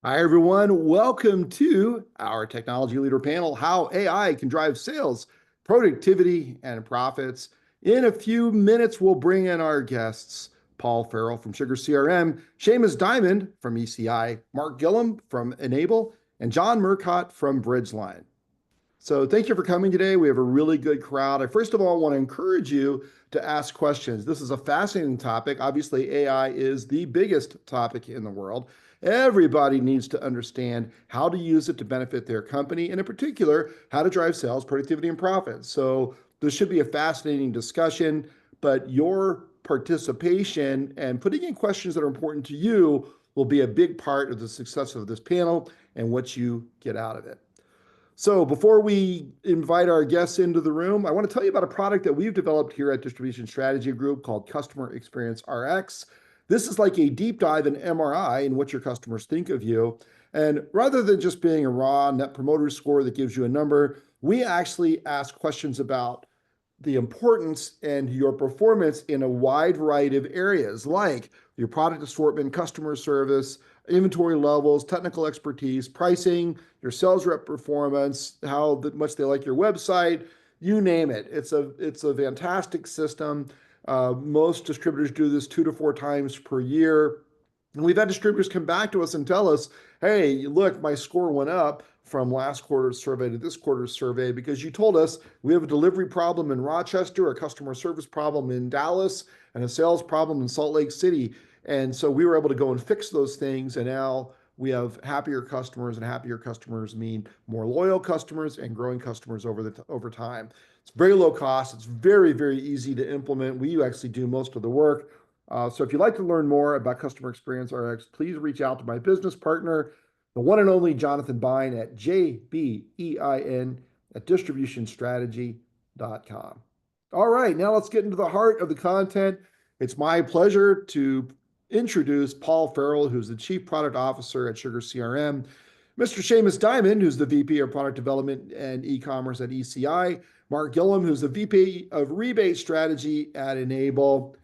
Hi, everyone. Welcome to our Technology Leader panel, How AI Can Drive Sales, Productivity, and Profits. In a few minutes, we'll bring in our guests, Paul Farrell from Sugar CRM, Seamus Diamond from ECI, Mark Gillum from Enable, and John Murcott from Bridgeline. So thank you for coming today. We have a really good crowd. I first of all want to encourage you to ask questions. This is a fascinating topic. Obviously, AI is the biggest topic in the world. Everybody needs to understand how to use it to benefit their company, and in particular, how to drive sales, productivity, and profits. So this should be a fascinating discussion, but your participation and putting in questions that are important to you will be a big part of the success of this panel and what you get out of it. So before we invite our guests into the room, I want to tell you about a product that we've developed here at Distribution Strategy Group called Customer Experience RX. This is like a deep dive in MRI and what your customers think of you. And rather than just being a raw net promoter score that gives you a number, we actually ask questions about the importance and your performance in a wide variety of areas like your product assortment, customer service, inventory levels, technical expertise, pricing, your sales rep performance, how much they like your website, you name it. It's a fantastic system. Most distributors do this 2 to 4 times per year. And we've had distributors come back to us and tell us, hey, look, my score went up from last quarter's survey to this quarter's survey because you told us we have a delivery problem in Rochester, a customer service problem in Dallas, and a sales problem in Salt Lake City. And so we were able to go and fix those things. And now we have happier customers, and happier customers mean more loyal customers and growing customers over time. It's very low cost. It's very, very easy to implement. We actually do most of the work. So if you'd like to learn more about Customer Experience RX, please reach out to my business partner, the one and only Jonathan Bein at jbein@distributionstrategy.com. All right, now let's get into the heart of the content. It's my pleasure to introduce Paul Farrell, who's the Chief Product Officer at Sugar CRM, Mr. Seamus Diamond, who's the VP of Product Development and E-commerce at ECI, Mark Gillum, who's the VP of Rebate Strategy at Enable,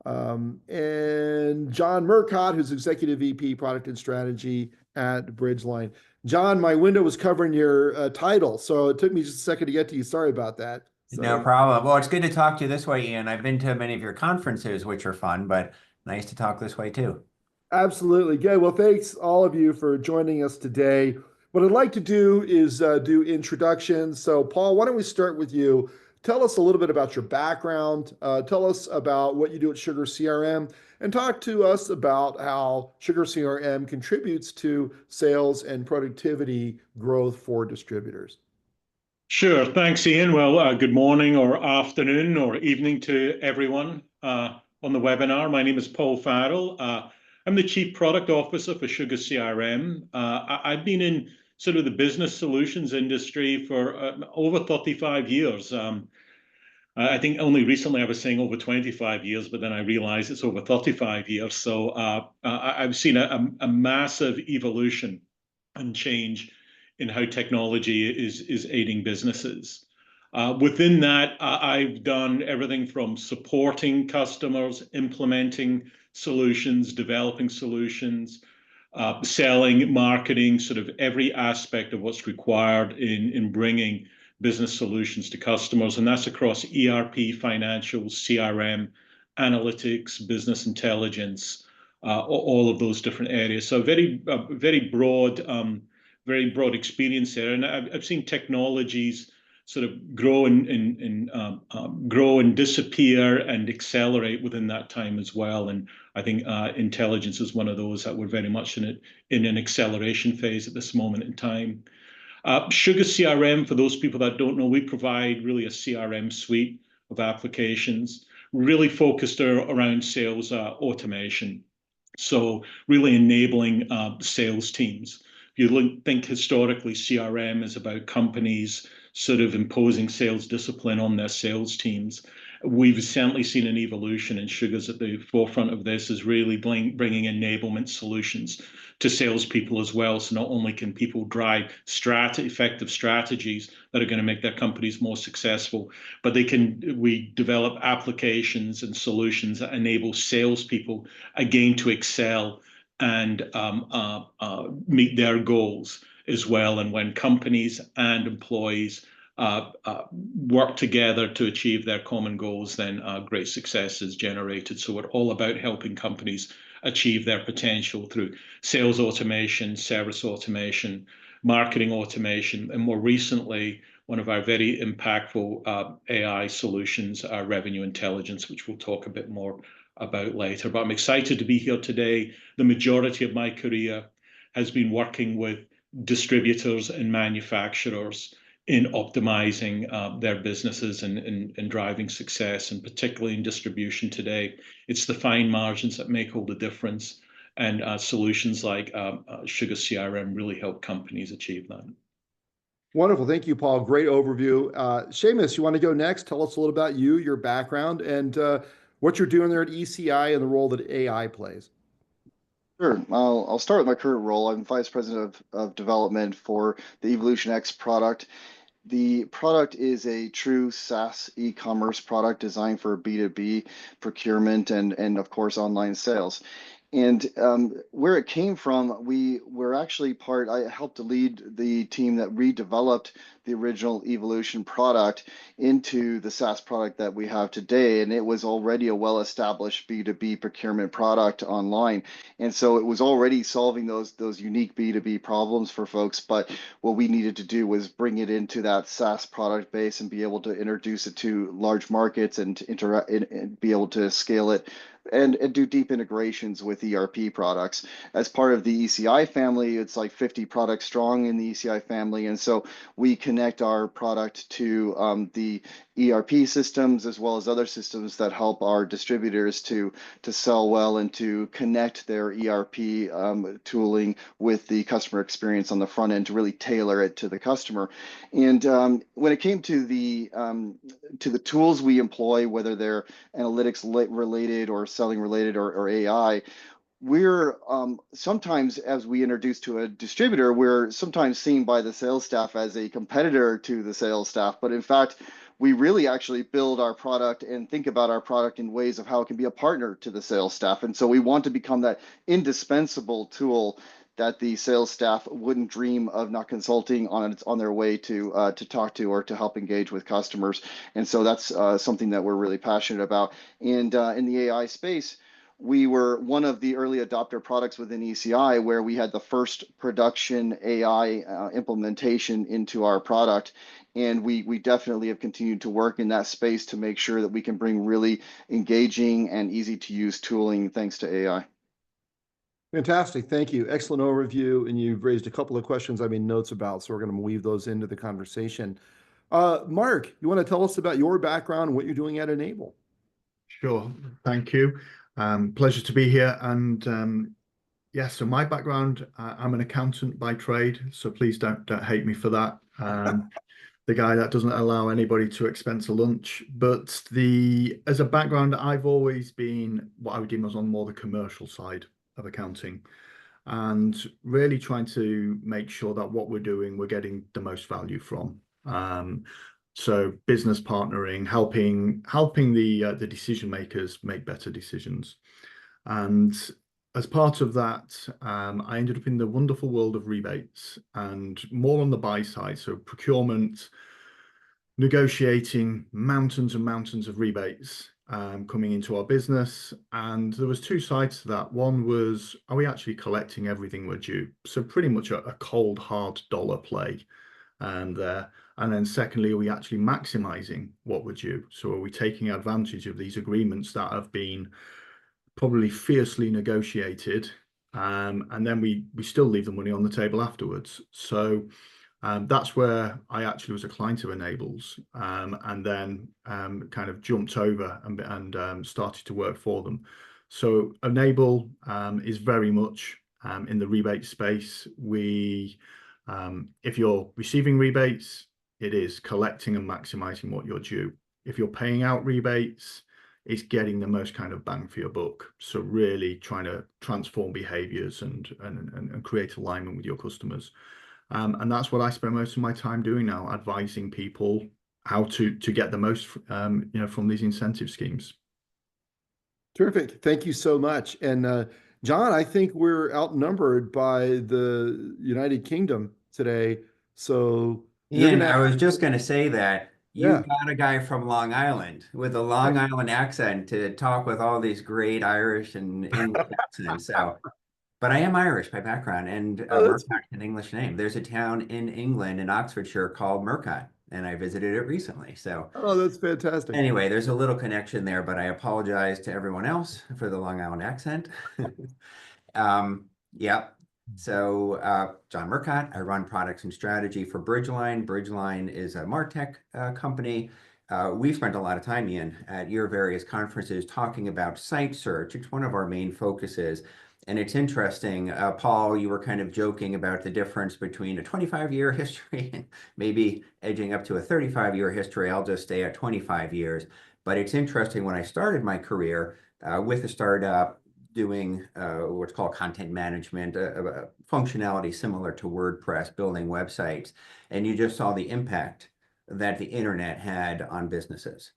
and John Murcott, who's Executive VP Product and Strategy at Bridgeline. John, my window was covering your title, so it took me just a second to get to you. Sorry about that. No problem. Well, it's good to talk to you this way, Ian. I've been to many of your conferences, which are fun, but nice to talk this way too. Absolutely. Good. Well, thanks all of you for joining us today. What I'd like to do is do introductions. So, Paul, why don't we start with you? Tell us a little bit about your background. Tell us about what you do at Sugar CRM, and talk to us about how Sugar CRM contributes to sales and productivity growth for distributors. Sure. Thanks, Ian. Well, good morning or afternoon or evening to everyone on the webinar. My name is Paul Farrell. I'm the Chief Product Officer for Sugar CRM. I've been in sort of the business solutions industry for over 35 years. I think only recently I was saying over 25 years, but then I realized it's over 35 years. So I've seen a massive evolution and change in how technology is aiding businesses. Within that, I've done everything from supporting customers, implementing solutions, developing solutions, selling, marketing, sort of every aspect of what's required in bringing business solutions to customers. And that's across ERP, financials, CRM, analytics, business intelligence, all of those different areas. So very broad experience there. And I've seen technologies sort of grow and disappear and accelerate within that time as well. And I think intelligence is one of those that we're very much in an acceleration phase at this moment in time. Sugar CRM, for those people that don't know, we provide really a CRM suite of applications, really focused around sales automation. So really enabling sales teams. If you think historically, CRM is about companies sort of imposing sales discipline on their sales teams. We've certainly seen an evolution, and Sugar's at the forefront of this, is really bringing enablement solutions to salespeople as well. So not only can people drive effective strategies that are going to make their companies more successful, but we develop applications and solutions that enable salespeople again to excel and meet their goals as well. And when companies and employees work together to achieve their common goals, then great success is generated. So we're all about helping companies achieve their potential through sales automation, service automation, marketing automation, and more recently, one of our very impactful AI solutions, revenue intelligence, which we'll talk a bit more about later. But I'm excited to be here today. The majority of my career has been working with distributors and manufacturers in optimizing their businesses and driving success, and particularly in distribution today. It's the fine margins that make all the difference, and solutions like Sugar CRM really help companies achieve that. Wonderful. Thank you, Paul. Great overview. Seamus, you want to go next? Tell us a little about you, your background, and what you're doing there at ECI and the role that AI plays. Sure. I'll start with my current role. I'm Vice President of Development for the Evolution X product. The product is a true SaaS e-commerce product designed for B2B procurement and of course, online sales. And where it came from, we were actually I helped to lead the team that redeveloped the original Evolution product into the SaaS product that we have today. And it was already a well-established B2B procurement product online. And so it was already solving those unique B2B problems for folks. But what we needed to do was bring it into that SaaS product base and be able to introduce it to large markets and be able to scale it and do deep integrations with ERP products. As part of the ECI family, it's like 50 products strong in the ECI family. And so we connect our product to the ERP systems as well as other systems that help our distributors to sell well and to connect their ERP tooling with the customer experience on the front end to really tailor it to the customer. And when it came to the tools we employ, whether they're analytics related or selling related or AI, we're sometimes, as we introduce to a distributor, we're sometimes seen by the sales staff as a competitor to the sales staff. But in fact, we really actually build our product and think about our product in ways of how it can be a partner to the sales staff. And so we want to become that indispensable tool that the sales staff wouldn't dream of not consulting on their way to talk to or to help engage with customers. And so that's something that we're really passionate about. And in the AI space, we were one of the early adopter products within ECI where we had the first production AI implementation into our product. And we definitely have continued to work in that space to make sure that we can bring really engaging and easy to use tooling thanks to AI. Fantastic. Thank you. Excellent overview. And you've raised a couple of questions I made notes about, so we're going to weave those into the conversation. Mark, you want to tell us about your background and what you're doing at Enable? Sure. Thank you. Pleasure to be here. And yeah, so my background, I'm an accountant by trade, so please don't hate me for that. The guy that doesn't allow anybody to expense a lunch. But as a background, I've always been what I would deem as on more the commercial side of accounting, and really trying to make sure that what we're doing, we're getting the most value from. So business partnering, helping the decision makers make better decisions. And as part of that, I ended up in the wonderful world of rebates and more on the buy side. So procurement, negotiating mountains and mountains of rebates coming into our business. And there was two sides to that. One was, are we actually collecting everything we're due? So pretty much a cold, hard dollar play there. And then secondly, are we actually maximizing what we're due? So are we taking advantage of these agreements that have been probably fiercely negotiated, and then we still leave the money on the table afterwards? So that's where I actually was a client of Enable's, and then kind of jumped over and started to work for them. So Enable is very much in the rebate space. If you're receiving rebates, it is collecting and maximizing what you're due. If you're paying out rebates, it's getting the most kind of bang for your buck. So really trying to transform behaviors and create alignment with your customers. And that's what I spend most of my time doing now, advising people how to get the most from these incentive schemes. Terrific. Thank you so much. And John, I think we're outnumbered by the United Kingdom today. So you're Ian, gonna I have, was just going to say that yeah. you got a guy from Long Island with a Long Island accent to talk with all these great Irish and English accents. So, but I am Irish by background, and Oh, that's Murcott, an English name. There's a town in England, in Oxfordshire, called Murcott, and I visited it recently. So, oh, that's fantastic. anyway, there's a little connection there, but I apologize to everyone else for the Long Island accent. Yeah. So, John Murcott, I run products and strategy for Bridgeline. Bridgeline is a MarTech company. We've spent a lot of time, Ian, at your various conferences talking about site search. It's one of our main focuses. And it's interesting, Paul, you were kind of joking about the difference between a 25-year history and maybe edging up to a 35-year history. I'll just stay at 25 years. But it's interesting, when I started my career with a startup, doing what's called content management, functionality similar to WordPress, building websites, and you just saw the impact that the internet had on businesses.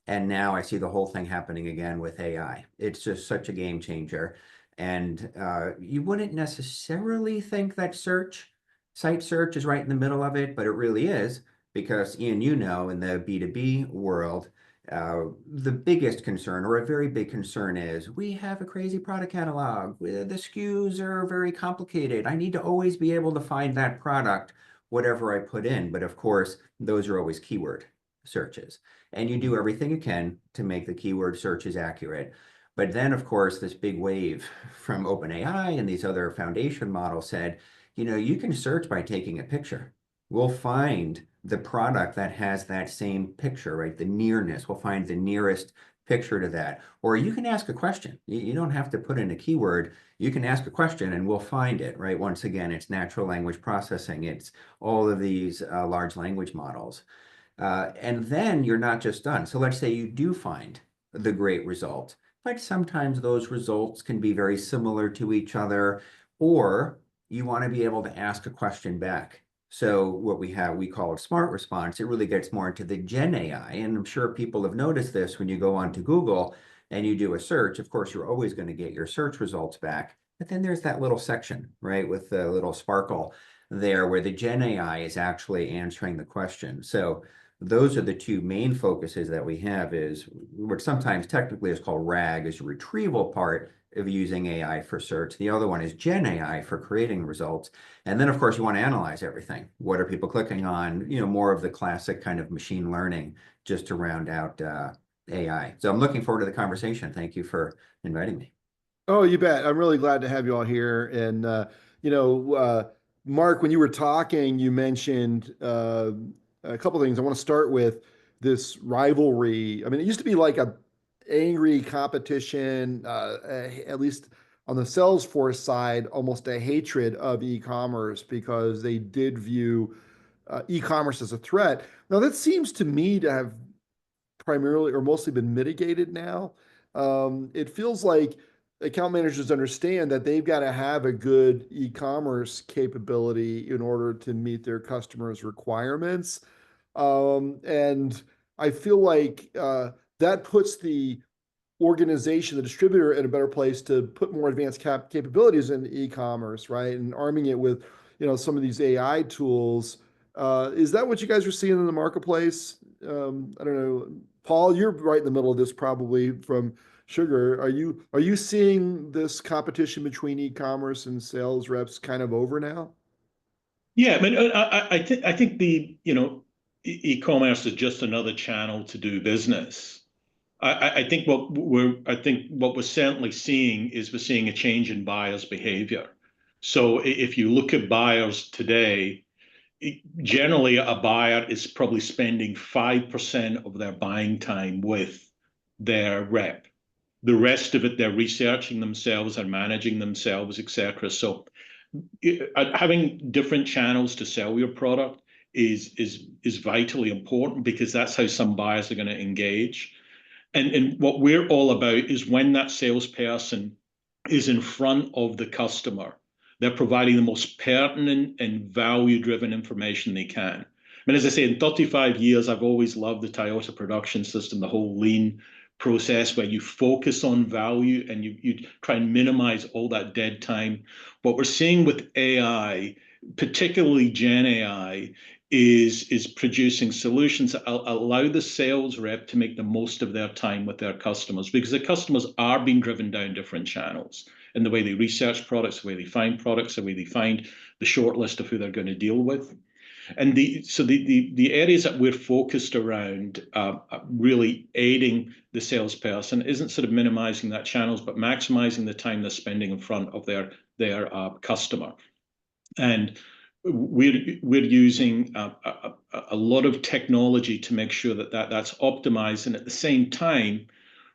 And now I see the whole thing happening again with AI. It's just such a game changer. And you wouldn't necessarily think that site search is right in the middle of it, but it really is, because Ian, you know, in the B2B world, the biggest concern, or a very big concern, is we have a crazy product catalog. The SKUs are very complicated. I need to always be able to find that product, whatever I put in. But of course, those are always keyword searches. And you do everything you can to make the keyword searches accurate. But then, of course, this big wave from OpenAI and these other foundation models said, you know, you can search by taking a picture. We'll find the product that has that same picture, right? The nearness, we'll find the nearest picture to that. Or you can ask a question. You don't have to put in a keyword. You can ask a question and we'll find it, right? Once again, it's natural language processing. It's all of these large language models. And then you're not just done. So let's say you do find the great result, but sometimes those results can be very similar to each other, or you want to be able to ask a question back. So what we call a smart response. It really gets more into the Gen AI. And I'm sure people have noticed this when you go onto Google and you do a search. Of course, you're always going to get your search results back. But then there's that little section, right, with the little sparkle there where the Gen AI is actually answering the question. So those are the two main focuses that we have, is what sometimes technically is called RAG, is the retrieval part of using AI for search. The other one is Gen AI for creating results. And then, of course, you want to analyze everything. What are people clicking on? You know, more of the classic kind of machine learning just to round out AI. So I'm looking forward to the conversation. Thank you for inviting me. Oh, you bet. I'm really glad to have you all here. And, Mark, when you were talking, you mentioned a couple of things. I want to start with this rivalry. I mean, it used to be like a angry competition, at least on the Salesforce side, almost a hatred of e-commerce, because they did view e-commerce as a threat. Now, that seems to me to have primarily or mostly been mitigated now. It feels like account managers understand that they've got to have a good e-commerce capability in order to meet their customers' requirements. And I feel like that puts the organization, the distributor, in a better place to put more advanced capabilities in e-commerce, right? And arming it with, some of these AI tools. Is that what you guys are seeing in the marketplace? I don't know. Paul, you're right in the middle of this probably from Sugar. Are you seeing this competition between e-commerce and sales reps kind of over now? Yeah, I mean, I think the e-commerce is just another channel to do business. I think what we're certainly seeing is we're seeing a change in buyers' behavior. So if you look at buyers today, generally a buyer is probably spending 5% of their buying time with their rep. The rest of it, they're researching themselves and managing themselves, etc. So having different channels to sell your product is vitally important, because that's how some buyers are going to engage. And what we're all about is when that salesperson is in front of the customer, they're providing the most pertinent and value-driven information they can. I mean, as I say, in 35 years, I've always loved the Toyota production system, the whole lean process where you focus on value and you try and minimize all that dead time. What we're seeing with AI, particularly Gen AI, is producing solutions that allow the sales rep to make the most of their time with their customers, because the customers are being driven down different channels in the way they research products, the way they find products, the way they find the short list of who they're going to deal with. And the areas that we're focused around, really aiding the salesperson, isn't sort of minimizing that channels, but maximizing the time they're spending in front of their customer. And we're using a lot of technology to make sure that that's optimized. And at the same time,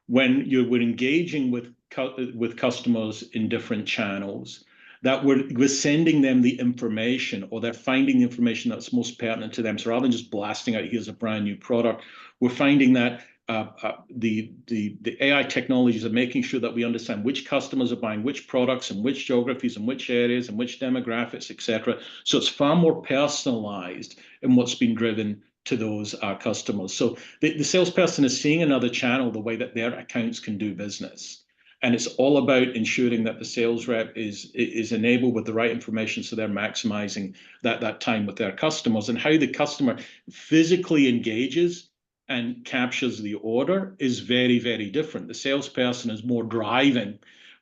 when we're engaging with customers in different channels, that we're sending them the information, or they're finding the information that's most pertinent to them. So rather than just blasting out, here's a brand new product, we're finding that the AI technologies are making sure that we understand which customers are buying which products and which geographies and which areas and which demographics, etc. So it's far more personalized in what's been driven to those customers. So the salesperson is seeing another channel the way that their accounts can do business. And it's all about ensuring that the sales rep is enabled with the right information, so they're maximizing that time with their customers. And how the customer physically engages and captures the order is very, very different. The salesperson is more driving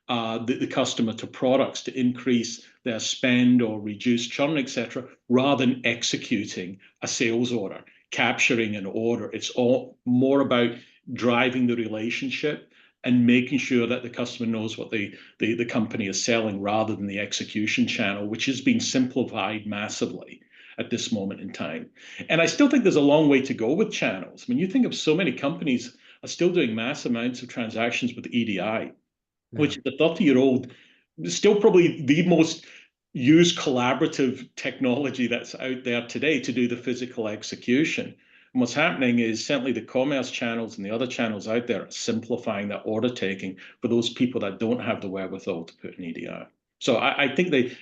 the customer to products to increase their spend or reduce churn, etc., rather than executing a sales order, capturing an order. It's all more about driving the relationship and making sure that the customer knows what the company is selling, rather than the execution channel, which has been simplified massively at this moment in time. And I still think there's a long way to go with channels. I mean, you think of so many companies are still doing mass amounts of transactions with EDI, which is a 30-year-old, still probably the most used collaborative technology that's out there today to do the physical execution. And what's happening is certainly the commerce channels and the other channels out there are simplifying that order taking for those people that don't have the wherewithal to put an EDI. So I think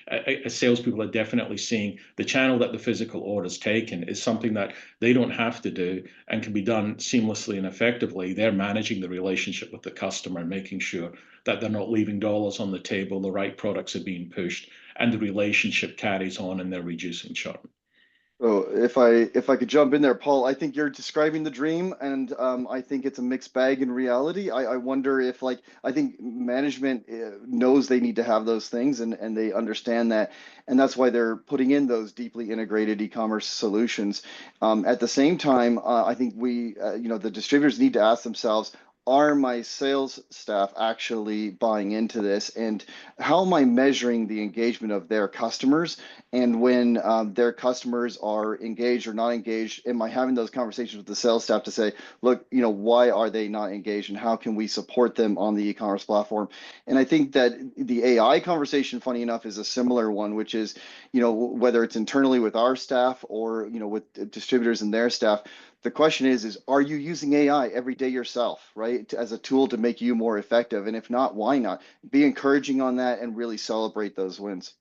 salespeople are definitely seeing the channel that the physical order's taken is something that they don't have to do and can be done seamlessly and effectively. They're managing the relationship with the customer and making sure that they're not leaving dollars on the table, the right products are being pushed, and the relationship carries on and they're reducing churn. So if I could jump in there, Paul, I think you're describing the dream, and I think it's a mixed bag in reality. I wonder if, like, I think management knows they need to have those things, and they understand that, and that's why they're putting in those deeply integrated e-commerce solutions. At the same time, I think the distributors need to ask themselves, are my sales staff actually buying into this? And how am I measuring the engagement of their customers? And when their customers are engaged or not engaged, am I having those conversations with the sales staff to say, look, why are they not engaged, and how can we support them on the e-commerce platform? And I think that the AI conversation, funny enough, is a similar one, which is, whether it's internally with our staff or, with distributors and their staff, the question is, are you using AI every day yourself, right, as a tool to make you more effective? And if not, why not? Be encouraging on that and really celebrate those wins.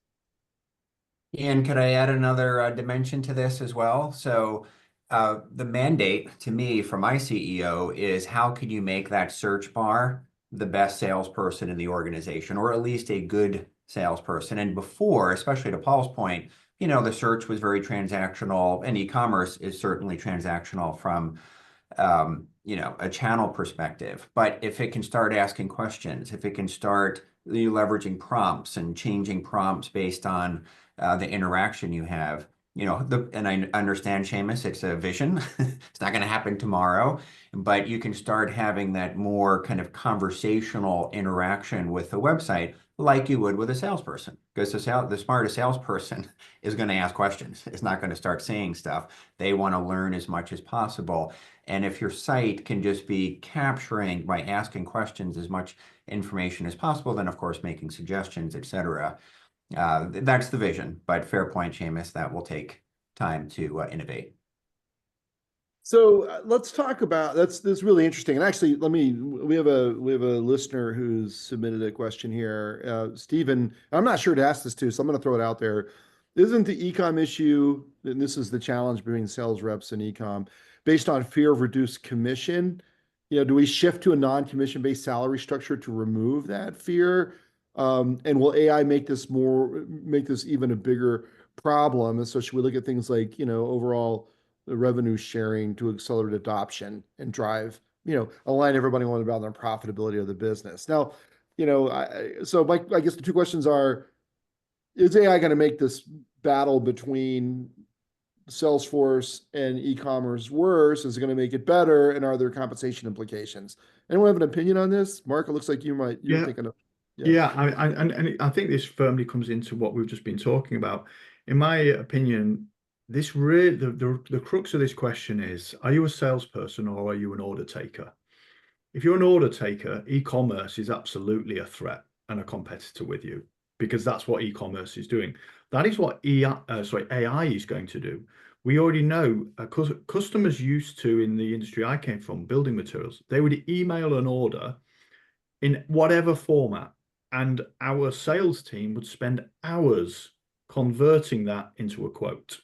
Ian, could I add another dimension to this as well? So the mandate to me from my CEO is, how can you make that search bar the best salesperson in the organization, or at least a good salesperson? And before, especially to Paul's point, the search was very transactional, and e-commerce is certainly transactional from a channel perspective. But if it can start asking questions, if it can start leveraging prompts and changing prompts based on the interaction you have, and I understand, Seamus, it's a vision. It's not going to happen tomorrow, but you can start having that more kind of conversational interaction with the website, like you would with a salesperson, because the smartest salesperson is going to ask questions. It's not going to start saying stuff. They want to learn as much as possible. And if your site can just be capturing, by asking questions, as much information as possible, then of course making suggestions, etc. That's the vision. But fair point, Seamus, that will take time to innovate. So let's talk about that's really interesting. And actually, we have a listener who's submitted a question here. Stephen, I'm not sure to ask this to, so I'm going to throw it out there. Isn't the e-com issue, and this is the challenge between sales reps and e-com, based on fear of reduced commission? do we shift to a non-commission based salary structure to remove that fear? And will AI make this even a bigger problem? And so should we look at things like, overall the revenue sharing to accelerate adoption and drive, align everybody on about the profitability of the business? Now, I guess the two questions are, is AI going to make this battle between Salesforce and e-commerce worse? Is it going to make it better? And are there compensation implications? Anyone have an opinion on this? Mark, it looks like you're thinking of. Yeah, and I think this firmly comes into what we've just been talking about. In my opinion, this really the crux of this question is: are you a salesperson or are you an order taker? If you're an order taker, e-commerce is absolutely a threat and a competitor with you, because that's what e-commerce is doing. That is what AI is going to do. We already know customers used to, in the industry I came from, building materials, they would email an order in whatever format, and our sales team would spend hours converting that into a quote.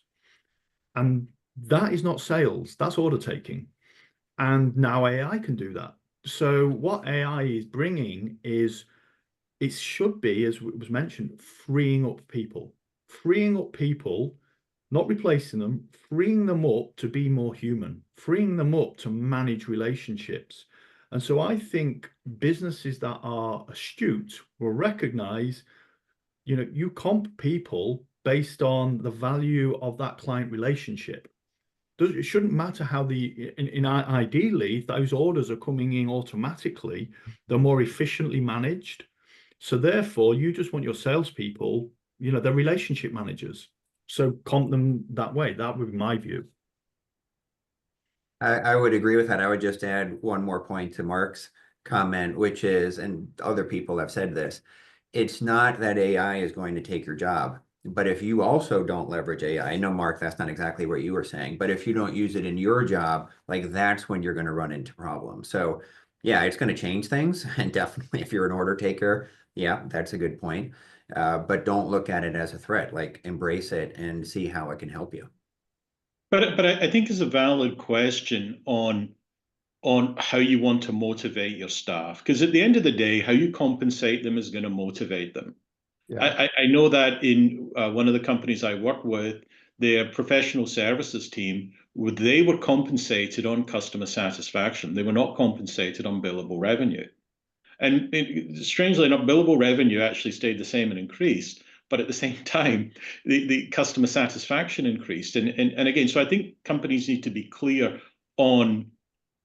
And that is not sales, that's order taking. And now AI can do that. So what AI is bringing is, it should be, as was mentioned, freeing up people, not replacing them, freeing them up to be more human, freeing them up to manage relationships. And so I think businesses that are astute will recognize, you comp people based on the value of that client relationship. It shouldn't matter how ideally, those orders are coming in automatically, they're more efficiently managed. So therefore, you just want your salespeople, they're relationship managers. So comp them that way. That would be my view. I would agree with that. I would just add one more point to Mark's comment, which is, and other people have said this, it's not that AI is going to take your job. But if you also don't leverage AI, I know, Mark, that's not exactly what you were saying, but if you don't use it in your job, like that's when you're going to run into problems. So yeah, it's going to change things. And definitely if you're an order taker, yeah, that's a good point. But don't look at it as a threat, like embrace it and see how it can help you. But I think it's a valid question on how you want to motivate your staff, because at the end of the day, how you compensate them is going to motivate them. Yeah. I know that in one of the companies I work with, their professional services team, they were compensated on customer satisfaction. They were not compensated on billable revenue. And strangely enough, billable revenue actually stayed the same and increased. But at the same time, the customer satisfaction increased. And again, so I think companies need to be clear on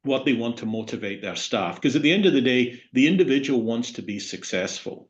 what they want to motivate their staff. Because at the end of the day, the individual wants to be successful.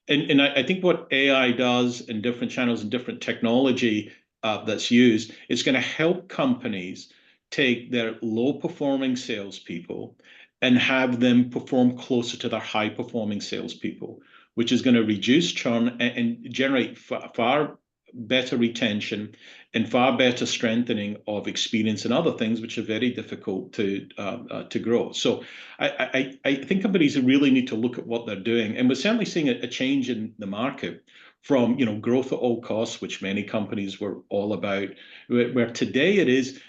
And I think what AI does in different channels and different technology that's used, it's going to help companies take their low-performing salespeople and have them perform closer to their high-performing salespeople, which is going to reduce churn and generate far better retention and far better strengthening of experience and other things, which are very difficult to grow. So I think companies really need to look at what they're doing, and we're certainly seeing a change in the market from growth at all costs, which many companies were all about, where today it is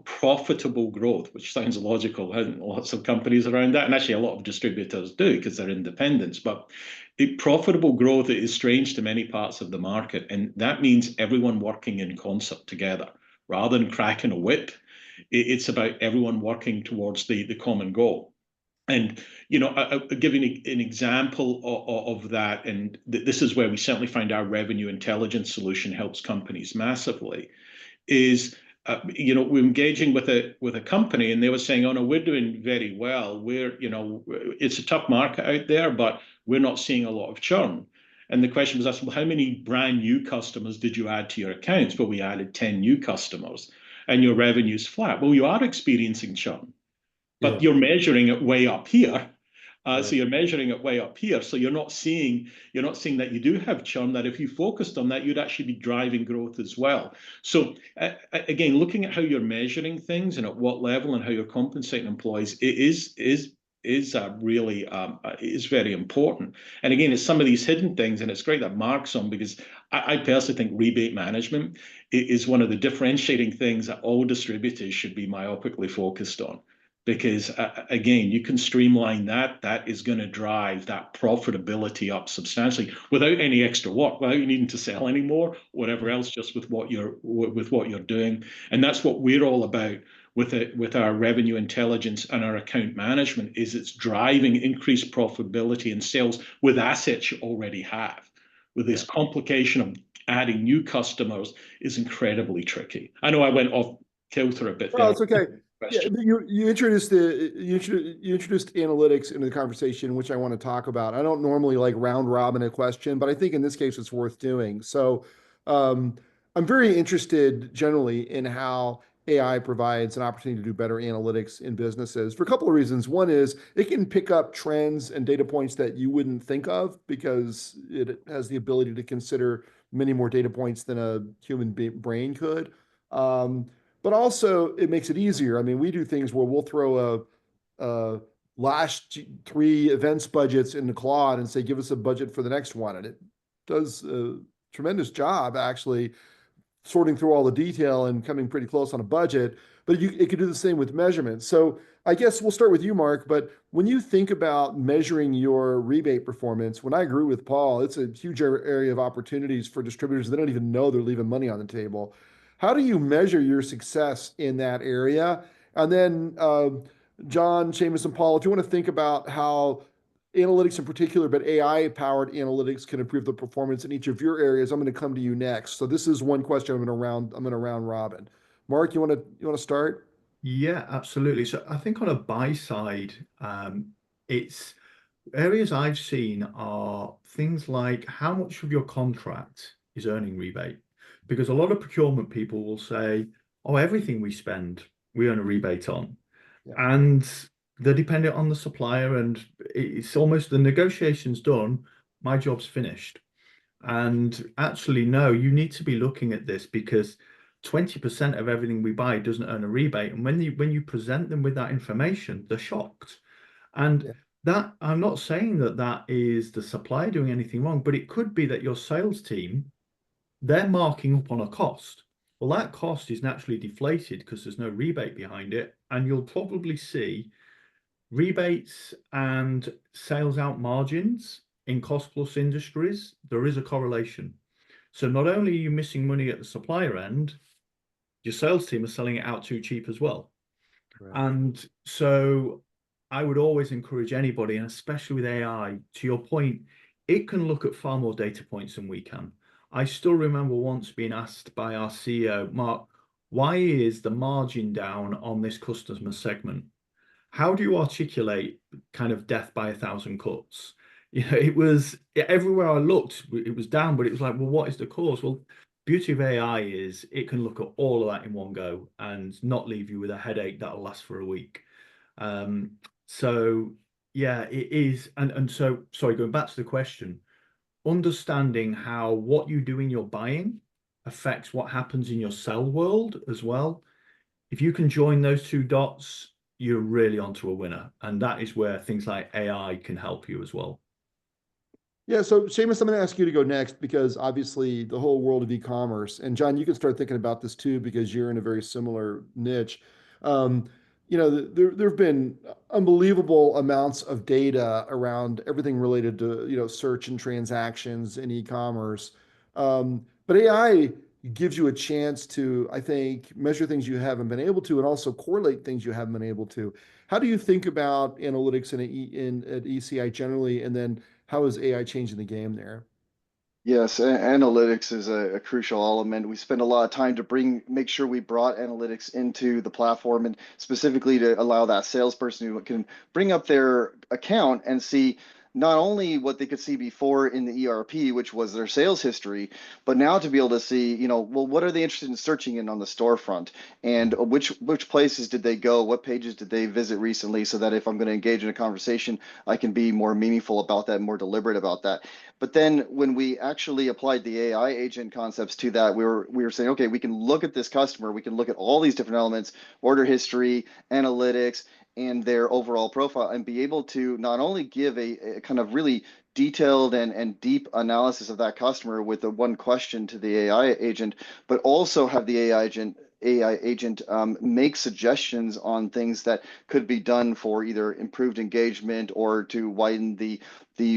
profitable growth, which sounds logical. Lots of companies around that, and actually a lot of distributors do because they're independents. But profitable growth is strange to many parts of the market, and that means everyone working in concert together rather than cracking a whip. It's about everyone working towards the common goal. And I'll give you an example of that, and this is where we certainly find our revenue intelligence solution helps companies massively. Is we're engaging with a company, and they were saying, "Oh no, we're doing very well. It's a tough market out there, but we're not seeing a lot of churn." And the question was asked, "Well, how many brand new customers did you add to your accounts?" "Well, we added 10 new customers." "And your revenue's flat." "Well, you are experiencing churn, but you're measuring it way up here. So you're measuring it way up here. So you're not seeing that you do have churn, that if you focused on that, you'd actually be driving growth as well." So again, looking at how you're measuring things and at what level and how you're compensating employees is really very important. And again, it's some of these hidden things, and it's great that Mark's on, because I personally think rebate management is one of the differentiating things that all distributors should be myopically focused on. because again, you can streamline that. That is going to drive that profitability up substantially without any extra work, without you needing to sell anymore, whatever else, just with what you're doing. And that's what we're all about with our revenue intelligence and our account management, is it's driving increased profitability and sales with assets you already have. With this complication of adding new customers is incredibly tricky. I know I went off kilter a bit there. Oh, it's okay. Yeah, you introduced you introduced analytics into the conversation, which I want to talk about. I don't normally like round robin a question, but I think in this case it's worth doing. So I'm very interested generally in how AI provides an opportunity to do better analytics in businesses for a couple of reasons. One is it can pick up trends and data points that you wouldn't think of because it has the ability to consider many more data points than a human brain could. But also it makes it easier. I mean, we do things where we'll throw a last 3 events budgets into Claude and say, give us a budget for the next one. And it does a tremendous job actually sorting through all the detail and coming pretty close on a budget, but it could do the same with measurements. So I guess we'll start with you, Mark, but when you think about measuring your rebate performance, when I agree with Paul, it's a huge area of opportunities for distributors. They don't even know they're leaving money on the table. How do you measure your success in that area? And then John, Seamus, and Paul, if you want to think about how analytics in particular, but AI-powered analytics can improve the performance in each of your areas, I'm going to come to you next. So this is one question I'm going to round robin. Mark, you want to start? Yeah, absolutely. So I think on a buy side, it's areas I've seen are things like how much of your contract is earning rebate. Because a lot of procurement people will say, oh, everything we spend, we earn a rebate on. Yeah. And they're dependent on the supplier, and it's almost the negotiation's done, my job's finished. And actually, no, you need to be looking at this because 20% of everything we buy doesn't earn a rebate. And when you present them with that information, they're shocked. And that, I'm not saying that is the supplier doing anything wrong, but it could be that your sales team, they're marking up on a cost. Well, that cost is naturally deflated because there's no rebate behind it. And you'll probably see rebates and sales out margins in cost plus industries. There is a correlation. So not only are you missing money at the supplier end, your sales team are selling it out too cheap as well. Right. And so I would always encourage anybody, and especially with AI, to your point, it can look at far more data points than we can. I still remember once being asked by our CEO, Mark, why is the margin down on this customer segment? How do you articulate kind of death by 1,000 cuts? You know, it was everywhere I looked, it was down, but it was like, well, what is the cause? Well, beauty of AI is it can look at all of that in one go and not leave you with a headache that'll last for a week. So yeah, it is. And so, sorry, going back to the question, understanding how what you do in your buying affects what happens in your sell world as well. If you can join those two dots, you're really onto a winner. And that is where things like AI can help you as well. Yeah, so Seamus, I'm going to ask you to go next because obviously the whole world of e-commerce, and John, you can start thinking about this too because you're in a very similar niche. You know, there have been unbelievable amounts of data around everything related to, you know, search and transactions in e-commerce. But AI gives you a chance to, I think, measure things you haven't been able to and also correlate things you haven't been able to. How do you think about analytics at ECI generally, and then how is AI changing the game there? Yes, analytics is a crucial element. We spend a lot of time to make sure we brought analytics into the platform, and specifically to allow that salesperson who can bring up their account and see not only what they could see before in the ERP, which was their sales history, but now to be able to see, you know, well, what are they interested in searching in on the storefront, and which places did they go, what pages did they visit recently, so that if I'm going to engage in a conversation, I can be more meaningful about that, more deliberate about that. But then when we actually applied the AI agent concepts to that, we were saying, okay, we can look at this customer, we can look at all these different elements, order history, analytics, and their overall profile, and be able to not only give a kind of really detailed and deep analysis of that customer with the one question to the AI agent, but also have the AI agent AI agent make suggestions on things that could be done for either improved engagement or to widen the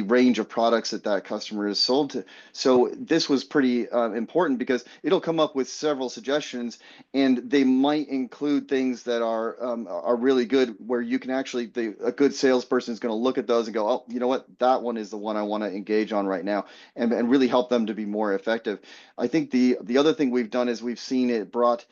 range of products that customer is sold to. So this was pretty important because it'll come up with several suggestions, and they might include things that are really good, where you can actually, a good salesperson is going to look at those and go, oh, you know what, that one is the one I want to engage on right now, and really help them to be more effective. I think the other thing we've done is we've seen it brought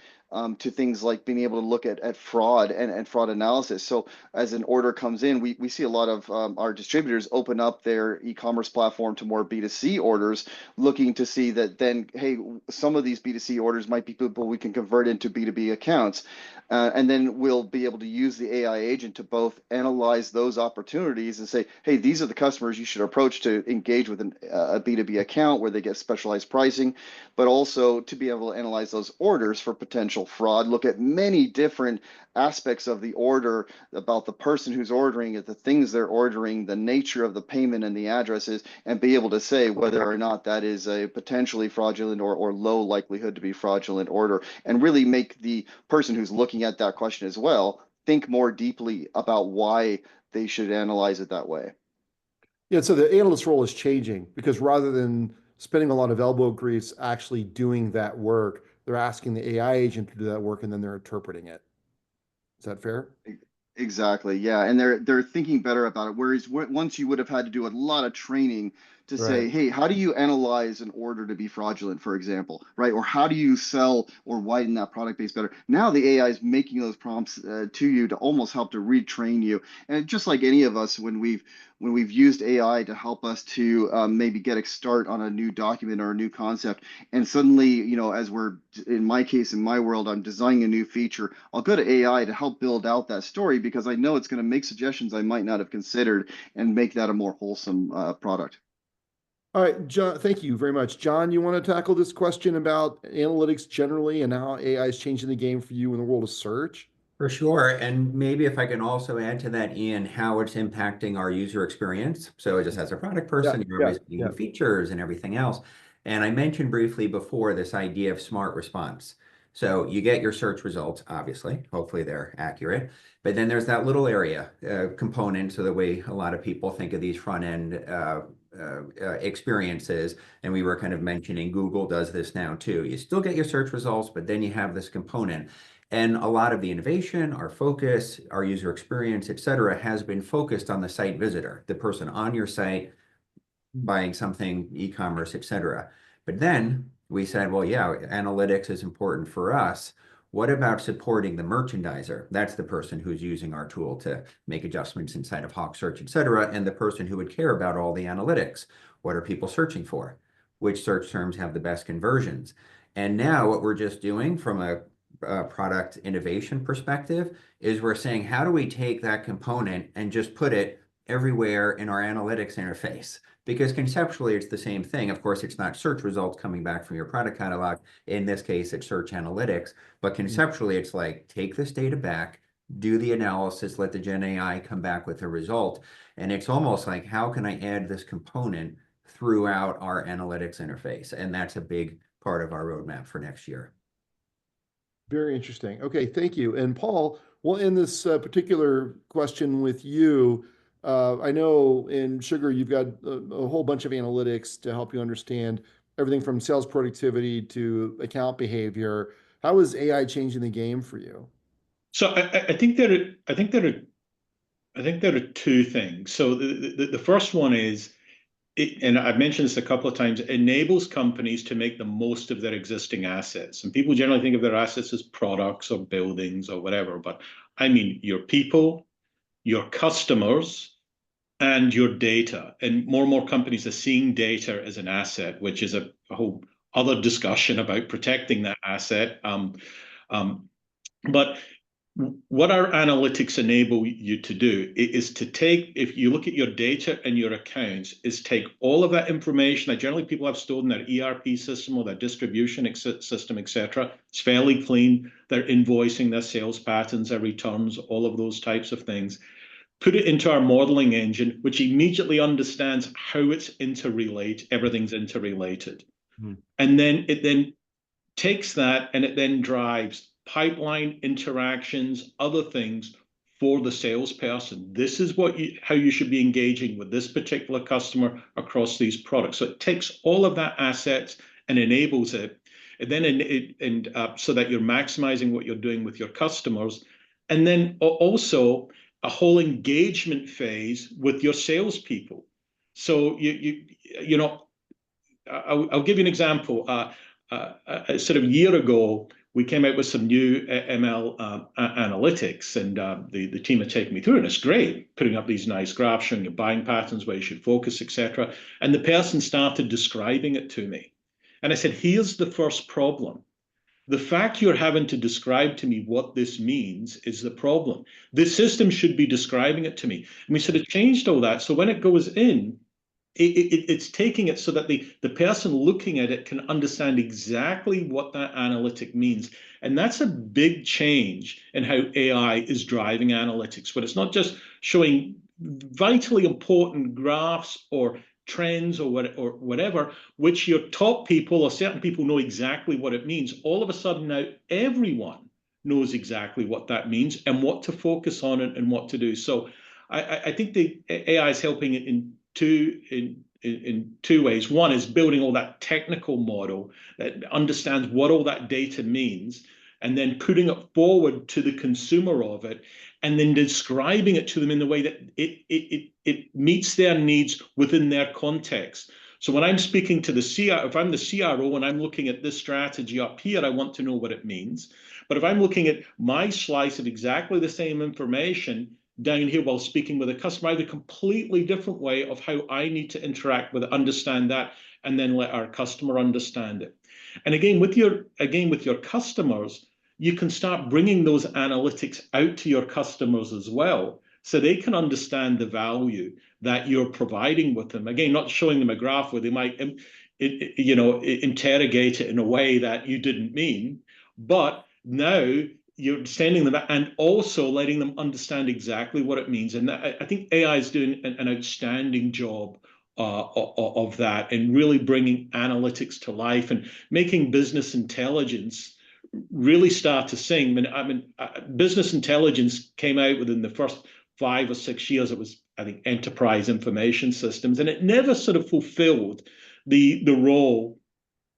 to things like being able to look at fraud and fraud analysis. So as an order comes in, we see a lot of our distributors open up their e-commerce platform to more B2C orders, looking to see that then, hey, some of these B2C orders might be people we can convert into B2B accounts. And then we'll be able to use the AI agent to both analyze those opportunities and say, hey, these are the customers you should approach to engage with a B2B account where they get specialized pricing, but also to be able to analyze those orders for potential fraud, look at many different aspects of the order, about the person who's ordering it, the things they're ordering, the nature of the payment and the addresses, and be able to say whether or not that is a potentially fraudulent or low likelihood to be fraudulent order, and really make the person who's looking at that question as well think more deeply about why they should analyze it that way. Yeah, so the analyst role is changing because rather than spending a lot of elbow grease actually doing that work, they're asking the AI agent to do that work and then they're interpreting it. Is that fair? Exactly. Yeah. And they're thinking better about it. Whereas once you would have had to do a lot of training to say, Right. hey, how do you analyze an order to be fraudulent, for example, right? Or how do you sell or widen that product base better? Now the AI is making those prompts to you to almost help to retrain you. And just like any of us, when we've used AI to help us to maybe get a start on a new document or a new concept, and suddenly, you know, as we're, in my case, in my world, I'm designing a new feature, I'll go to AI to help build out that story because I know it's going to make suggestions I might not have considered and make that a more wholesome product. All right, John, thank you very much. John, you want to tackle this question about analytics generally and how AI is changing the game for you in the world of search? For sure. And maybe if I can also add to that, Ian, how it's impacting our user experience. So just as a product person, you're always seeing new features and everything else. And I mentioned briefly before this idea of smart response. So you get your search results, obviously, hopefully they're accurate, but then there's that little area component. So the way a lot of people think of these front end experiences, and we were kind of mentioning Google does this now too. You still get your search results, but then you have this component. And a lot of the innovation, our focus, our user experience, et cetera, has been focused on the site visitor, the person on your site buying something, e-commerce, et cetera. But then we said, well, yeah, analytics is important for us. What about supporting the merchandiser? That's the person who's using our tool to make adjustments inside of HawkSearch, et cetera, and the person who would care about all the analytics. What are people searching for? Which search terms have the best conversions? And now what we're just doing from a product innovation perspective is we're saying, how do we take that component and just put it everywhere in our analytics interface? Because conceptually, it's the same thing. Of course, it's not search results coming back from your product catalog. In this case, it's search analytics. But conceptually, it's like, take this data back, do the analysis, let the Gen AI come back with a result. And it's almost like, how can I add this component throughout our analytics interface? And that's a big part of our roadmap for next year. Very interesting. Okay, thank you. And Paul, we'll end this particular question with you. I know in Sugar, you've got a whole bunch of analytics to help you understand everything from sales productivity to account behavior. How is AI changing the game for you? So I think there are two things. So the first one is, and I've mentioned this a couple of times, it enables companies to make the most of their existing assets. And people generally think of their assets as products or buildings or whatever, but I mean your people, your customers, and your data. And more companies are seeing data as an asset, which is a whole other discussion about protecting that asset. But what our analytics enable you to do is to take, if you look at your data and your accounts, is take all of that information that generally people have stored in their ERP system or their distribution system, et cetera. It's fairly clean. They're invoicing their sales patterns, their returns, all of those types of things. Put it into our modeling engine, which immediately understands how it's interrelated. Everything's interrelated. And then it then takes that and it then drives pipeline interactions, other things for the salesperson. This is how you should be engaging with this particular customer across these products. So it takes all of that assets and enables it, and then so that you're maximizing what you're doing with your customers, and then also a whole engagement phase with your salespeople. So I'll give you an example. Sort of a year ago, we came out with some new ML analytics, and the team had taken me through, and it's great, putting up these nice graphs showing your buying patterns, where you should focus, etc. And the person started describing it to me. And I said, here's the first problem. The fact you're having to describe to me what this means is the problem. This system should be describing it to me. And we sort of changed all that. So when it goes in, it's taking it so that the person looking at it can understand exactly what that analytic means. And that's a big change in how AI is driving analytics, where it's not just showing vitally important graphs or trends or whatever, which your top people or certain people know exactly what it means. All of a sudden now everyone knows exactly what that means and what to focus on and what to do. So I think the AI is helping in two ways. One is building all that technical model that understands what all that data means, and then putting it forward to the consumer of it, and then describing it to them in the way that it meets their needs within their context. So when I'm speaking to the CRO, if I'm the CRO and I'm looking at this strategy up here, I want to know what it means. But if I'm looking at my slice of exactly the same information down here while speaking with a customer, I have a completely different way of how I need to interact with it, understand that, and then let our customer understand it. And again, with your customers, you can start bringing those analytics out to your customers as well, so they can understand the value that you're providing with them. Again, not showing them a graph where they might, interrogate it in a way that you didn't mean, but now you're sending them and also letting them understand exactly what it means. And I think AI is doing an outstanding job of that, and really bringing analytics to life and making business intelligence really start to sing. Business intelligence came out within the first 5 or 6 years. It was, I think, enterprise information systems, and it never sort of fulfilled the role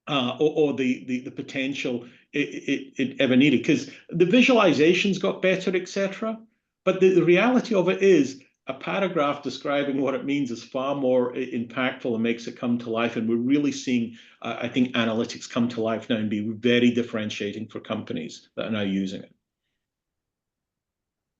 or the potential it ever needed, because the visualizations got better, etc. But the reality of it is, a paragraph describing what it means is far more impactful and makes it come to life. And we're really seeing, I think, analytics come to life now and be very differentiating for companies that are now using it.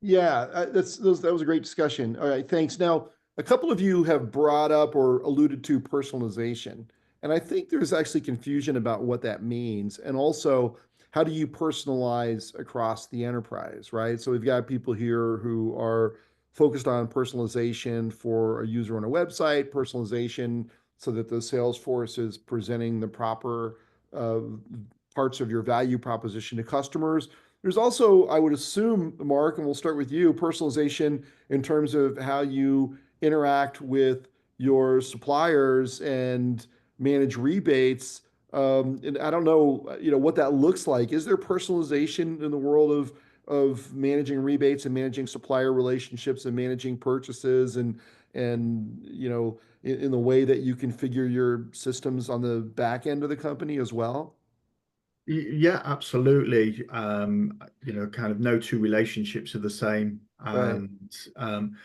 Yeah, that was a great discussion. All right, thanks. Now, a couple of you have brought up or alluded to personalization, and I think there's actually confusion about what that means, and also how do you personalize across the enterprise, right? So we've got people here who are focused on personalization for a user on a website, personalization so that the sales force is presenting the proper parts of your value proposition to customers. There's also, I would assume, Mark, and we'll start with you, personalization in terms of how you interact with your suppliers and manage rebates. And I don't know, what that looks like. Is there personalization in the world of managing rebates and managing supplier relationships and managing purchases and in the way that you configure your systems on the back end of the company as well? Yeah, absolutely. Kind of no two relationships are the same. Right. And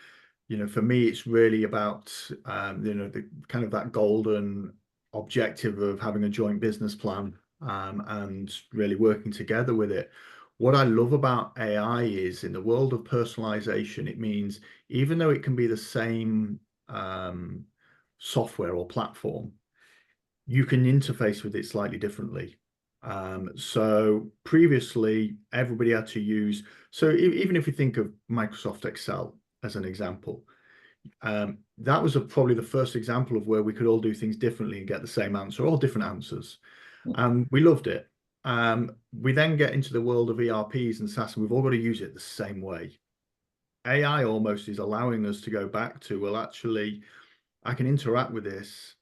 for me, it's really about the kind of that golden objective of having a joint business plan and really working together with it. What I love about AI is, in the world of personalization, it means even though it can be the same software or platform, you can interface with it slightly differently. So previously, everybody had to use, so even if you think of Microsoft Excel as an example, that was probably the first example of where we could all do things differently and get the same answer, all different answers. And we loved it. We then get into the world of ERPs and SaaS, and we've all got to use it the same way. AI almost is allowing us to go back to, well, actually, I can interact with this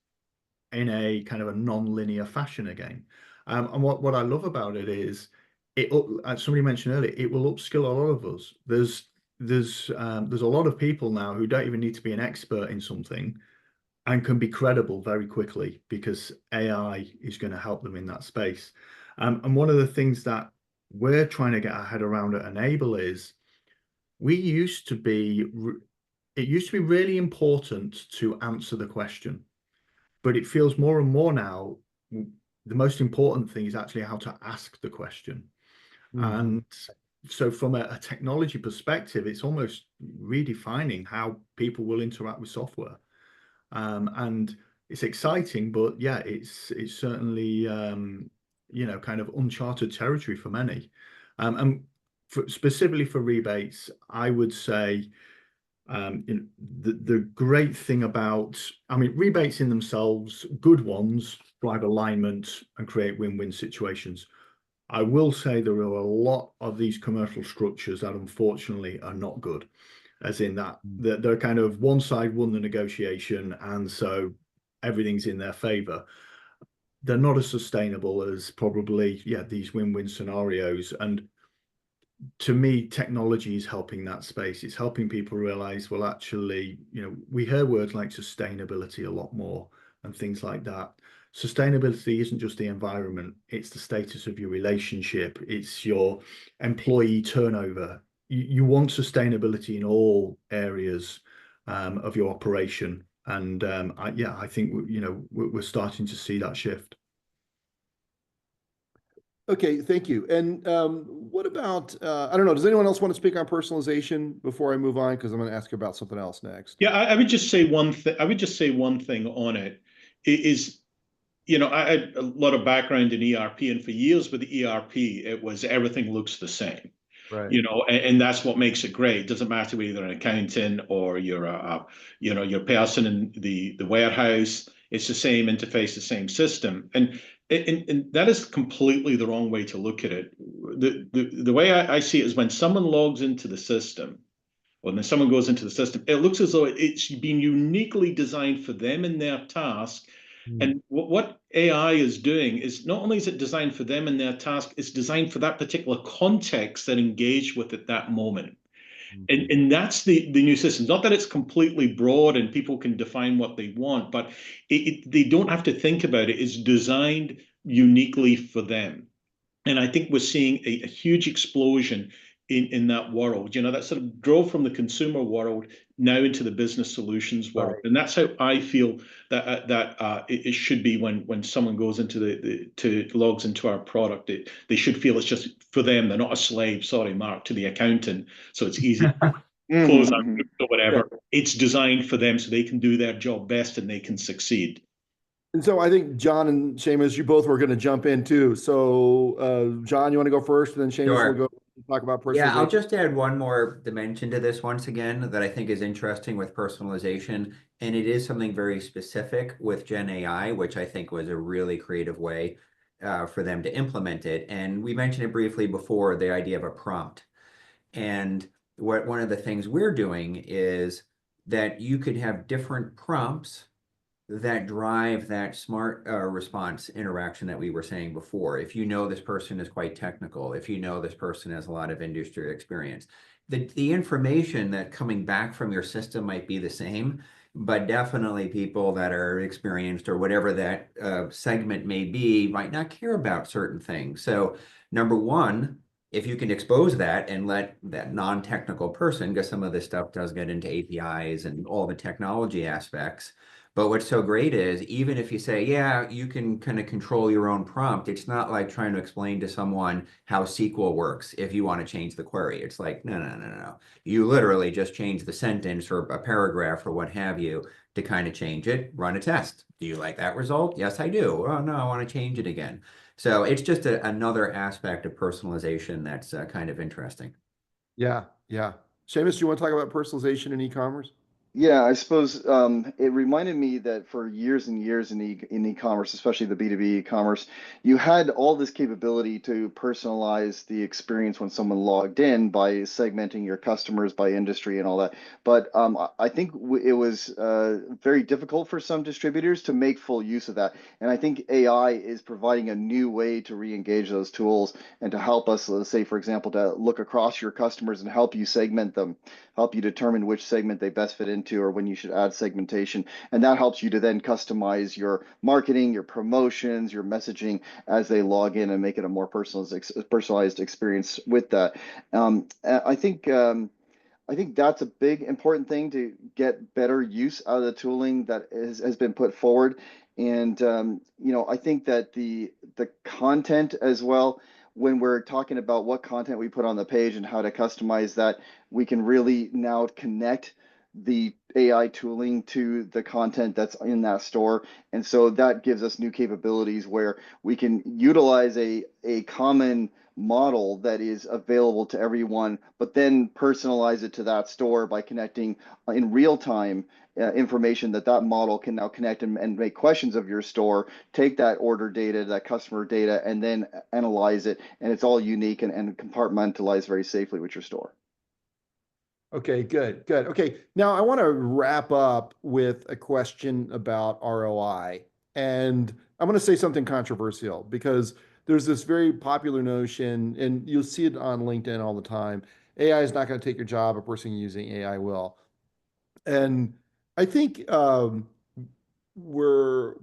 in a kind of a non-linear fashion again. And what I love about it is as somebody mentioned earlier, it will upskill a lot of us. There's a lot of people now who don't even need to be an expert in something and can be credible very quickly because AI is going to help them in that space. And one of the things that we're trying to get our head around at Enable is it used to be really important to answer the question, but it feels more and more now the most important thing is actually how to ask the question. And so from a technology perspective, it's almost redefining how people will interact with software. And it's exciting, but yeah, it's certainly kind of uncharted territory for many. And specifically for rebates, I would say the great thing about, rebates in themselves, good ones, drive alignment and create win-win situations. I will say there are a lot of these commercial structures that unfortunately are not good, as in that they're kind of one side won the negotiation and so everything's in their favor. They're not as sustainable as probably, these win-win scenarios. And to me, technology is helping that space. It's helping people realize, well, actually, we hear words like sustainability a lot more and things like that. Sustainability isn't just the environment, it's the status of your relationship, it's your employee turnover. You want sustainability in all areas of your operation. And I think, we're starting to see that shift. Okay, thank you. And what about, I don't know, does anyone else want to speak on personalization before I move on? Because I'm going to ask you about something else next. Yeah, I would just say one thing. I would just say one thing on it is, I had a lot of background in ERP, and for years with the ERP, it was everything looks the same. Right. And that's what makes it great. It doesn't matter whether you're an accountant or you're your person in the warehouse. It's the same interface, the same system, and that is completely the wrong way to look at it. The way I see it is when someone logs into the system, or when someone goes into the system, it looks as though it's been uniquely designed for them and their task. And what AI is doing is not only is it designed for them and their task, it's designed for that particular context that engage with at that moment. And that's the new system. Not that it's completely broad and people can define what they want, but they don't have to think about it. It's designed uniquely for them. And I think we're seeing a huge explosion in that world, that sort of drove from the consumer world now into the business solutions world. Right. And that's how I feel that it should be when someone goes into logs into our product. They should feel it's just for them. They're not a slave, sorry, Mark, to the accountant. So it's easy to close out or whatever. Yeah. It's designed for them so they can do their job best and they can succeed. And so I think John and Seamus, you both were going to jump in too. So John, you want to go first, and then Seamus will go talk about personalization. Yeah, I'll just add one more dimension to this once again that I think is interesting with personalization. And it is something very specific with Gen AI, which I think was a really creative way for them to implement it. And we mentioned it briefly before, the idea of a prompt. And one of the things we're doing is that you could have different prompts that drive that smart response interaction that we were saying before. If this person is quite technical, if this person has a lot of industry experience, the information that coming back from your system might be the same, but definitely people that are experienced or whatever that segment may be might not care about certain things. So number one, if you can expose that and let that non-technical person, because some of this stuff does get into APIs and all the technology aspects. But what's so great is even if you say, yeah, you can kind of control your own prompt, it's not like trying to explain to someone how SQL works if you want to change the query. It's like, no. You literally just change the sentence or a paragraph or what have you to kind of change it, run a test. Do you like that result? Yes, I do. Oh, no, I want to change it again. So it's just another aspect of personalization that's kind of interesting. Yeah. Seamus, do you want to talk about personalization in e-commerce? Yeah, I suppose it reminded me that for years and years in e-commerce, especially the B2B e-commerce, you had all this capability to personalize the experience when someone logged in by segmenting your customers by industry and all that. But I think it was very difficult for some distributors to make full use of that. And I think AI is providing a new way to re-engage those tools and to help us, let's say, for example, to look across your customers and help you segment them, help you determine which segment they best fit into or when you should add segmentation. And that helps you to then customize your marketing, your promotions, your messaging as they log in and make it a more personalized experience with that. I think that's a big important thing to get better use out of the tooling that has been put forward. And I think that the content as well, when we're talking about what content we put on the page and how to customize that, we can really now connect the AI tooling to the content that's in that store. And so that gives us new capabilities where we can utilize a common model that is available to everyone, but then personalize it to that store by connecting in real time information that model can now connect and make questions of your store, take that order data, that customer data, and then analyze it. And it's all unique and compartmentalized very safely with your store. Okay, good, good. Okay, now I want to wrap up with a question about ROI. And I'm going to say something controversial because there's this very popular notion, and you'll see it on LinkedIn all the time. AI is not going to take your job. A person using AI will. And I think we're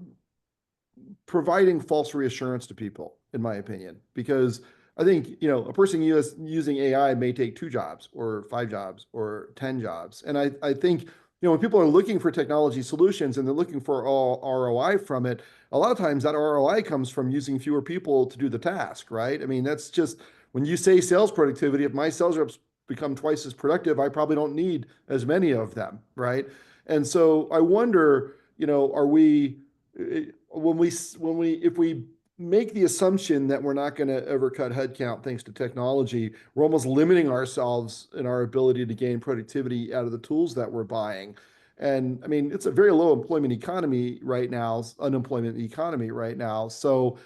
providing false reassurance to people, in my opinion, because I think, a person using AI may take 2 jobs or 5 jobs or 10 jobs. And I think, when people are looking for technology solutions and they're looking for all ROI from it, a lot of times that ROI comes from using fewer people to do the task, right? I mean, that's just when you say sales productivity, if my sales reps become twice as productive, I probably don't need as many of them, right? And so I wonder, are we, if we make the assumption that we're not going to ever cut headcount thanks to technology, we're almost limiting ourselves in our ability to gain productivity out of the tools that we're buying. And I mean, it's a very low unemployment economy right now. So,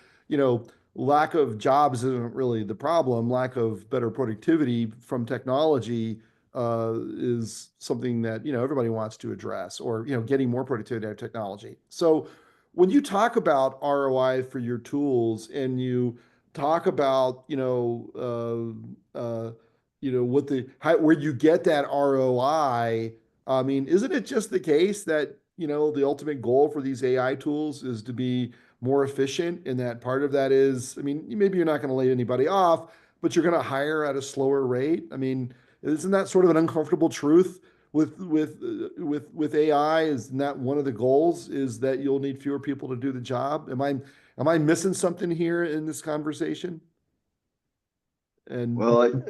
lack of jobs isn't really the problem. Lack of better productivity from technology is something that, everybody wants to address, or, getting more productivity out of technology. So when you talk about ROI for your tools and you talk about, where you get that ROI, I mean, isn't it just the case that, the ultimate goal for these AI tools is to be more efficient? And that part of that is, I mean, maybe you're not going to lay anybody off, but you're going to hire at a slower rate. I mean, isn't that sort of an uncomfortable truth with AI? Isn't that one of the goals, is that you'll need fewer people to do the job? Am I missing something here in this conversation? And Well,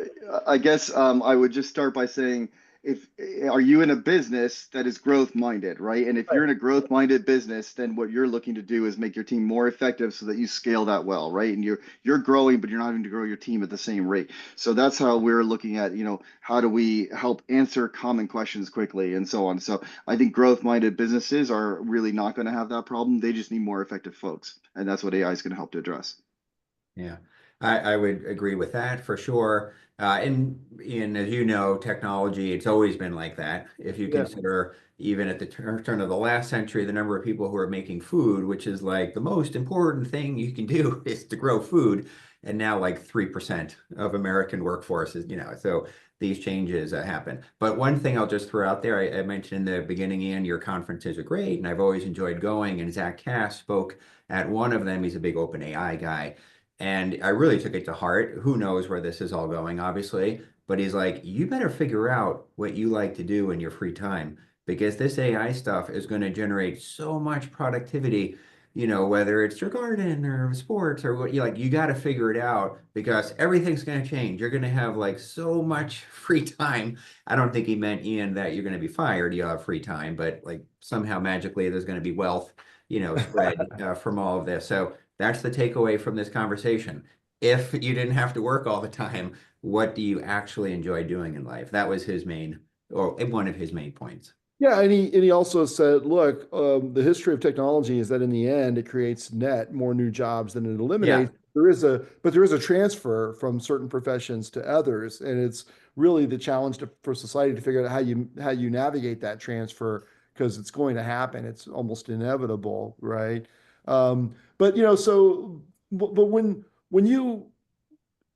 I guess I would just start by saying, are you in a business that is growth minded, right? And if you're in a growth minded business, then what you're looking to do is make your team more effective so that you scale that well, right? And you're growing, but you're not having to grow your team at the same rate. So that's how we're looking at, how do we help answer common questions quickly and so on. So I think growth minded businesses are really not going to have that problem. They just need more effective folks, and that's what AI is going to help to address. Yeah, I would agree with that for sure. And as you know, technology, it's always been like that. If you consider even at the turn of the last century, the number of people who are making food, which is like the most important thing you can do is to grow food. And now like 3% of American workforce is, so these changes happen. But one thing I'll just throw out there, I mentioned in the beginning, Ian, your conferences are great, and I've always enjoyed going. And Zach Cass spoke at one of them. He's a big OpenAI guy. And I really took it to heart. Who knows where this is all going, obviously. But he's like, you better figure out what you like to do in your free time, because this AI stuff is going to generate so much productivity, whether it's your garden or sports or what you got to figure it out, because everything's going to change. You're going to have like so much free time. I don't think he meant, Ian, that you're going to be fired. You'll have free time, but like somehow magically there's going to be wealth, spread from all of this. So that's the takeaway from this conversation. If you didn't have to work all the time, what do you actually enjoy doing in life? That was his main, or one of his main points. Yeah, and he also said, look, the history of technology is that in the end, it creates net more new jobs than it Yeah. eliminates. But there is a transfer from certain professions to others, and it's really the challenge for society to figure out how you navigate that transfer because it's going to happen. It's almost inevitable, right? But but when you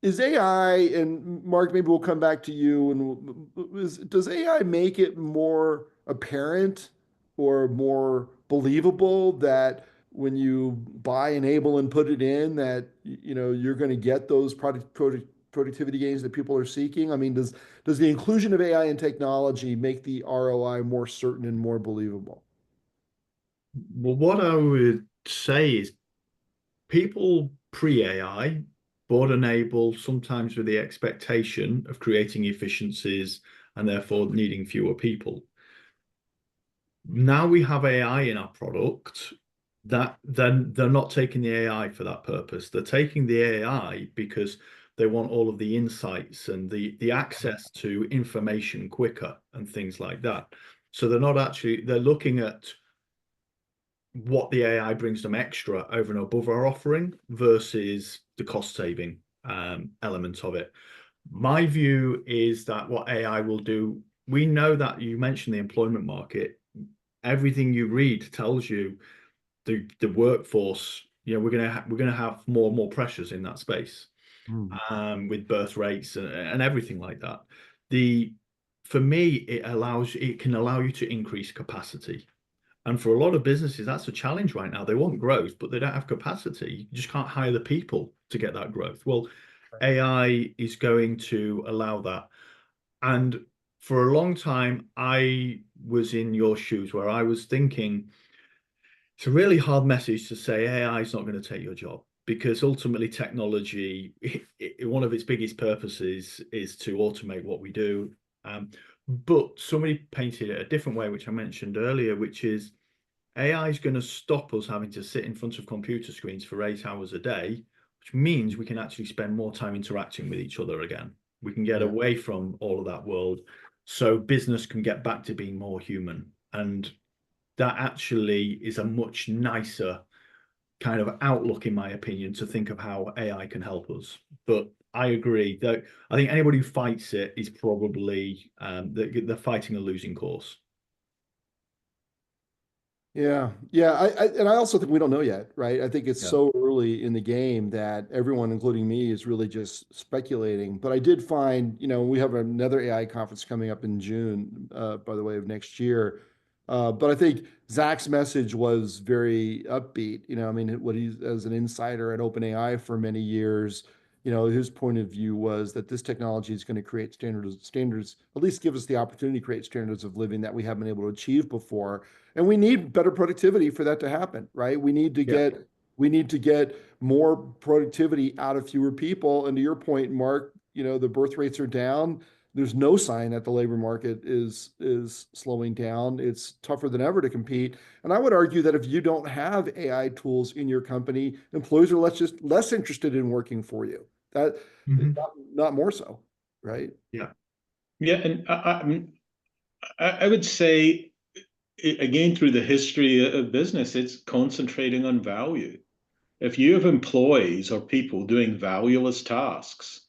is AI, and Mark, maybe we'll come back to you, and does AI make it more apparent or more believable that when you buy Enable and put it in that you're going to get those productivity gains that people are seeking? I mean, does the inclusion of AI and technology make the ROI more certain and more believable? Well, what I would say is people pre-AI bought Enable sometimes with the expectation of creating efficiencies and therefore needing fewer people. Now we have AI in our product, that then they're not taking the AI for that purpose. They're taking the AI because they want all of the insights and the access to information quicker and things like that. So they're not actually, they're looking at what the AI brings them extra over and above our offering versus the cost saving element of it. My view is that what AI will do, we know that you mentioned the employment market. Everything you read tells you the workforce, we're gonna have more and more pressures in that space, with birth rates and everything like that. For me, it can allow you to increase capacity. And for a lot of businesses, that's a challenge right now. They want growth, but they don't have capacity. You just can't hire the people to get that growth. Well, AI is going to allow that. And for a long time, I was in your shoes where I was thinking it's a really hard message to say AI is not going to take your job, because ultimately technology, one of its biggest purposes is to automate what we do. But somebody painted it a different way, which I mentioned earlier, which is AI is going to stop us having to sit in front of computer screens for 8 hours a day, which means we can actually spend more time interacting with each other again. We can get away from all of that world, so business can get back to being more human. And that actually is a much nicer kind of outlook, in my opinion, to think of how AI can help us. But I agree that I think anybody who fights it is probably they're fighting a losing cause. Yeah, yeah, and I also think we don't know yet, right? I think it's Yeah. so early in the game that everyone, including me, is really just speculating. But I did find, we have another AI conference coming up in June, by the way, of next year. But I think Zach's message was very upbeat. I mean, what he's as an insider at OpenAI for many years, his point of view was that this technology is going to create standards, at least give us the opportunity to create standards of living that we haven't been able to achieve before. And we need better productivity for that to happen, right? We need to get more productivity out of fewer people. And to your point, Mark, the birth rates are down. There's no sign that the labor market is slowing down. It's tougher than ever to compete. And I would argue that if you don't have AI tools in your company, employees are less interested in working for you. That not more so, right? Yeah. Yeah, and I would say, again, through the history of business, it's concentrating on value. If you have employees or people doing valueless tasks,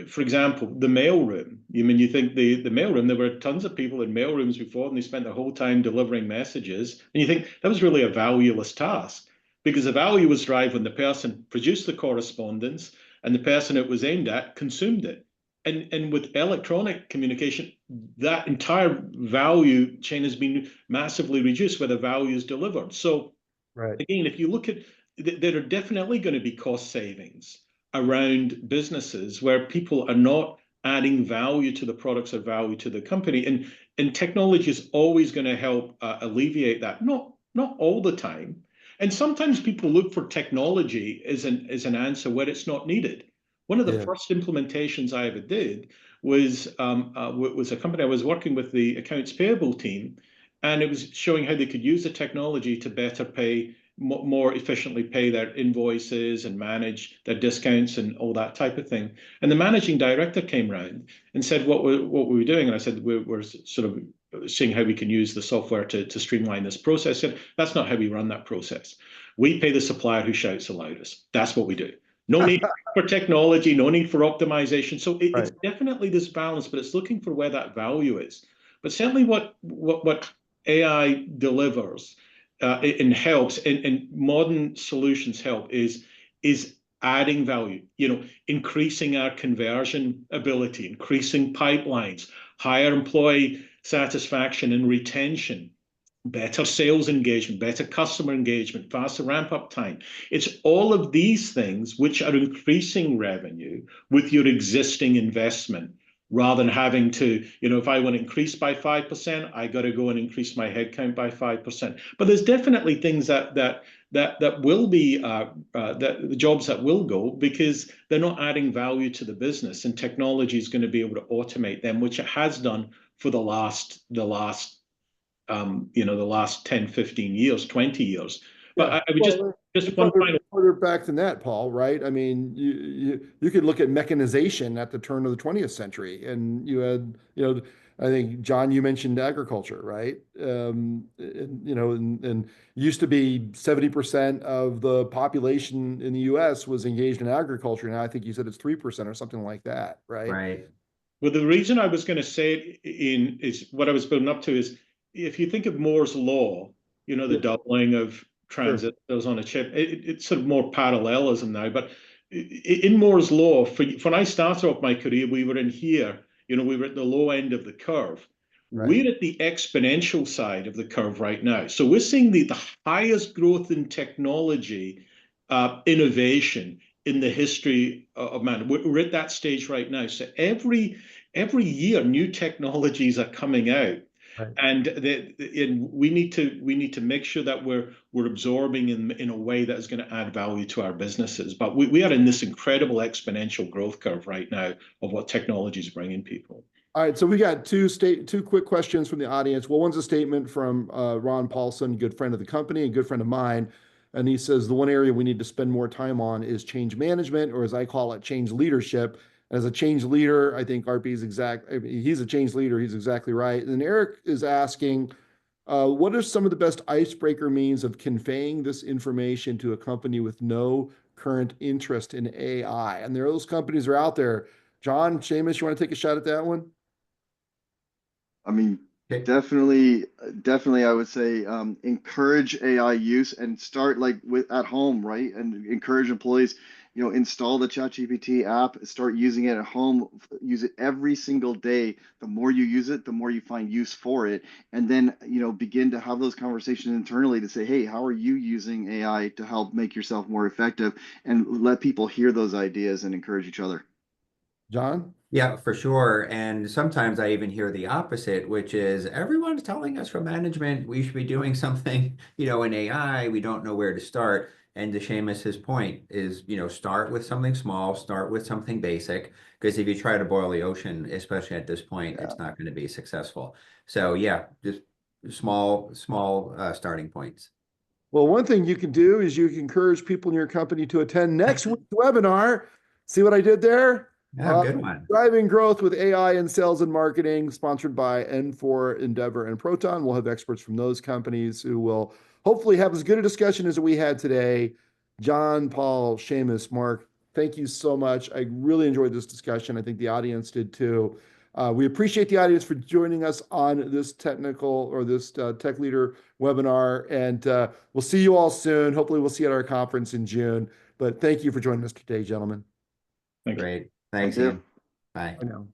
for example, the mailroom. You think the mailroom, there were tons of people in mailrooms before, and they spent the whole time delivering messages. And you think that was really a valueless task, because the value was derived when the person produced the correspondence and the person it was aimed at consumed it. And with electronic communication, that entire value chain has been massively reduced where the value is delivered. So Right. again, if you look at, there are definitely going to be cost savings around businesses where people are not adding value to the products or value to the company, and technology is always going to help alleviate that. Not all the time, and sometimes people look for technology as an answer where it's not needed. One of the first implementations I ever did was a company I was working with, the accounts payable team, and it was showing how they could use the technology to better pay, more efficiently pay their invoices and manage their discounts and all that type of thing. And the managing director came round and said what we were doing, and I said we're sort of seeing how we can use the software to streamline this process. And that's not how we run that process. We pay the supplier who shouts the loudest. That's what we do. No need for technology, no need for optimization. So it's definitely this balance, but it's looking for where that value is. But certainly what AI delivers and helps, and modern solutions help, is adding value, increasing our conversion ability, increasing pipelines, higher employee satisfaction and retention, better sales engagement, better customer engagement, faster ramp-up time. It's all of these things which are increasing revenue with your existing investment, rather than having to, if I want to increase by 5%, I got to go and increase my headcount by 5%. But there's definitely things that will be the jobs that will go, because they're not adding value to the business, and technology is going to be able to automate them, which it has done for the last 10, 15 years, 20 years. But I would just one final further back than that, Paul, right? I mean, you could look at mechanization at the turn of the 20th century, and you had, I think, John, you mentioned agriculture, right? And used to be 70% of the population in the US was engaged in agriculture. Now I think you said it's 3% or something like that, right? Right. Well, the reason I was going to say it is what I was building up to is, if you think of Moore's law, the doubling of transistors on a chip, it's sort of more parallelism now. But in Moore's law, when I started off my career, we were in here, we were at the low end of the curve. Right. We're at the exponential side of the curve right now. So we're seeing the highest growth in technology, innovation in the history of man. We're at that stage right now. So every year, new technologies are coming out. Right. And we need to make sure that we're absorbing in a way that is going to add value to our businesses. But we are in this incredible exponential growth curve right now of what technology is bringing people. All right, so we got two quick questions from the audience. Well, one's a statement from Ron Paulson, good friend of the company and good friend of mine. And he says the one area we need to spend more time on is change management, or as I call it, change leadership. As a change leader, I think RP he's a change leader. He's exactly right. And Eric is asking, what are some of the best icebreaker means of conveying this information to a company with no current interest in AI? And there are those companies are out there. John, Seamus, you want to take a shot at that one? I mean, definitely, I would say encourage AI use and start at home, right? And encourage employees, install the ChatGPT app, start using it at home, use it every single day. The more you use it, the more you find use for it. And then, begin to have those conversations internally to say, hey, how are you using AI to help make yourself more effective? And let people hear those ideas and encourage each other. John? Yeah, for sure. And sometimes I even hear the opposite, which is everyone's telling us from management we should be doing something, in AI. We don't know where to start. And to Seamus's point is, start with something small, start with something basic, because if you try to boil the ocean, especially at this point, it's not going to be successful. So yeah, just small starting points. Well, one thing you can do is you can encourage people in your company to attend next week's webinar. See what I did there? Yeah, good one. Driving growth with AI in sales and marketing, sponsored by N4, Endeavor, and Proton. We'll have experts from those companies who will hopefully have as good a discussion as we had today. John, Paul, Seamus, Mark, thank you so much. I really enjoyed this discussion. I think the audience did too. We appreciate the audience for joining us on this tech leader webinar, and we'll see you all soon. Hopefully we'll see you at our conference in June. But thank you for joining us today, gentlemen. Thank you. Great. Thanks, Ian. Bye. I know.